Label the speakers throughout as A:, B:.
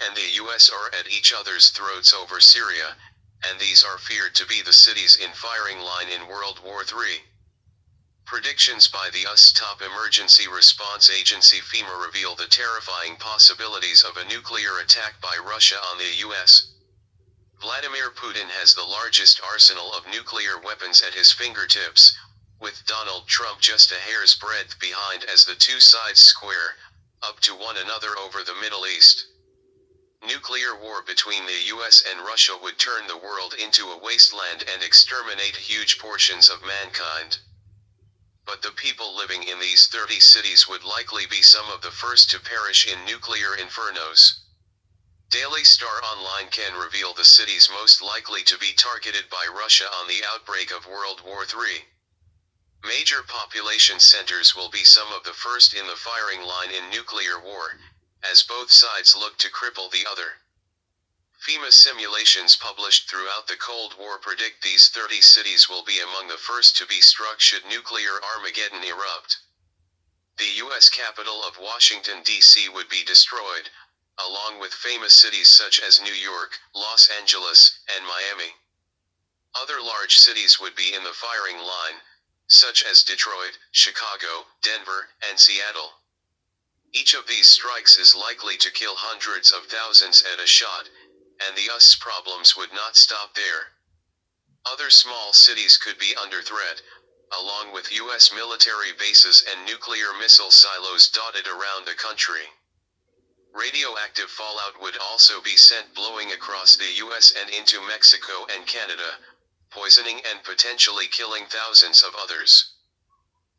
A: and the US are at each other's throats over Syria, and these are feared to be the cities in firing line in World War III. Predictions by the US top emergency response agency FEMA reveal the terrifying possibilities of a nuclear attack by Russia on the US. Vladimir Putin has the largest arsenal of nuclear weapons at his fingertips, with Donald Trump just a hair's breadth behind as the two sides square up to one another over the Middle East. Nuclear war between the US and Russia would turn the world into a wasteland and exterminate huge portions of mankind. But the people living in these 30 cities would likely be some of the first to perish in nuclear infernos. Daily Star Online can reveal the cities most likely to be targeted by Russia on the outbreak of World War III. Major population centers will be some of the first in the firing line in nuclear war, as both sides look to cripple the other. FEMA simulations published throughout the Cold War predict these 30 cities will be among the first to be struck should nuclear Armageddon erupt. The U.S. capital of Washington, D.C. would be destroyed, along with famous cities such as New York, Los Angeles, and Miami. Other large cities would be in the firing line, such as Detroit, Chicago, Denver, and Seattle. Each of these strikes is likely to kill hundreds of thousands at a shot, and the US problems would not stop there. Other small cities could be under threat, along with US military bases and nuclear missile silos dotted around the country. Radioactive fallout would also be sent blowing across the US and into Mexico and Canada, poisoning and potentially killing thousands of others.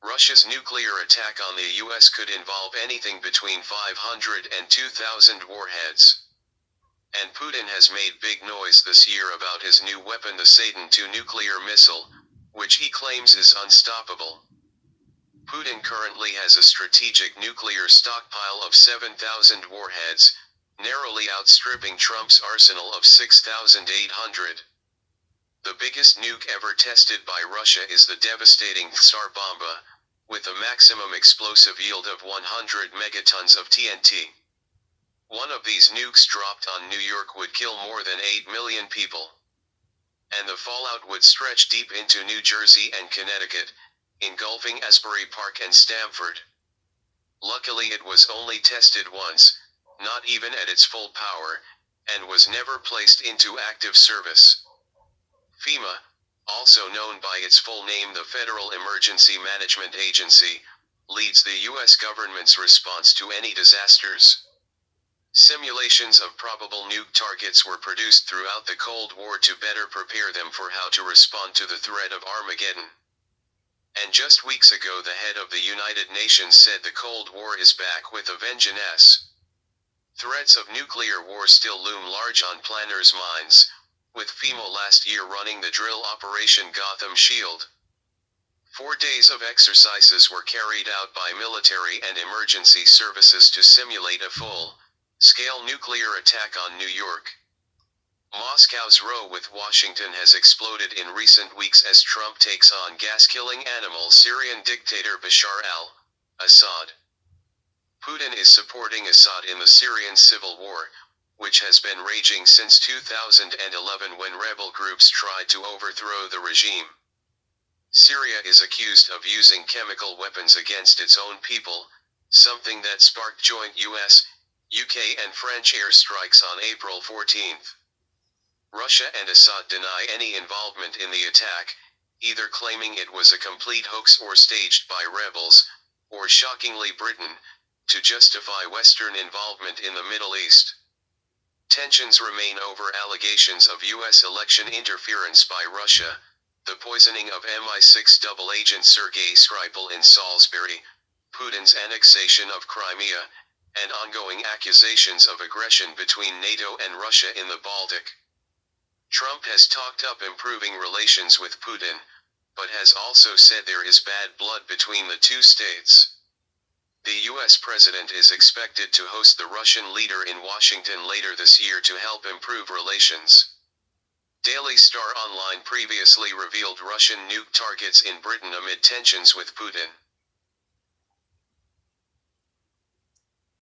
A: Russia's nuclear attack on the US could involve anything between 500 and 2,000 warheads. And Putin has made big noise this year about his new weapon, the Satan II nuclear missile, which he claims is unstoppable. Putin currently has a strategic nuclear stockpile of 7,000 warheads, narrowly outstripping Trump's arsenal of 6,800. The biggest nuke ever tested by Russia is the devastating Tsar Bomba, with a maximum explosive yield of 100 megatons of TNT. One of these nukes dropped on New York would kill more than 8 million people. And the fallout would stretch deep into New Jersey and Connecticut, engulfing Asbury Park and Stamford. Luckily it was only tested once, not even at its full power, and was never placed into active service. FEMA, also known by its full name the Federal Emergency Management Agency, leads the U.S. government's response to any disasters. Simulations of probable nuke targets were produced throughout the Cold War to better prepare them for how to respond to the threat of Armageddon. And just weeks ago the head of the United Nations said the Cold War is back with a vengeance. Threats of nuclear war still loom large on planners' minds, with FEMA last year running the drill Operation Gotham Shield. 4 days of exercises were carried out by military and emergency services to simulate a full-scale nuclear attack on New York. Moscow's row with Washington has exploded in recent weeks as Trump takes on gas-killing animal Syrian dictator Bashar al-Assad. Putin is supporting Assad in the Syrian civil war, which has been raging since 2011 when rebel groups tried to overthrow the regime. Syria is accused of using chemical weapons against its own people, something that sparked joint US, UK and French airstrikes on April 14th. Russia and Assad deny any involvement in the attack, either claiming it was a complete hoax or staged by rebels, or shockingly Britain, to justify Western involvement in the Middle East. Tensions remain over allegations of U.S. election interference by Russia, the poisoning of MI6 double agent Sergei Skripal in Salisbury, Putin's annexation of Crimea, and ongoing accusations of aggression between NATO and Russia in the Baltic. Trump has talked up improving relations with Putin, but has also said there is bad blood between the two states. The U.S. president is expected to host the Russian leader in Washington later this year to help improve relations. Daily Star Online previously revealed Russian nuke targets in Britain amid tensions with Putin.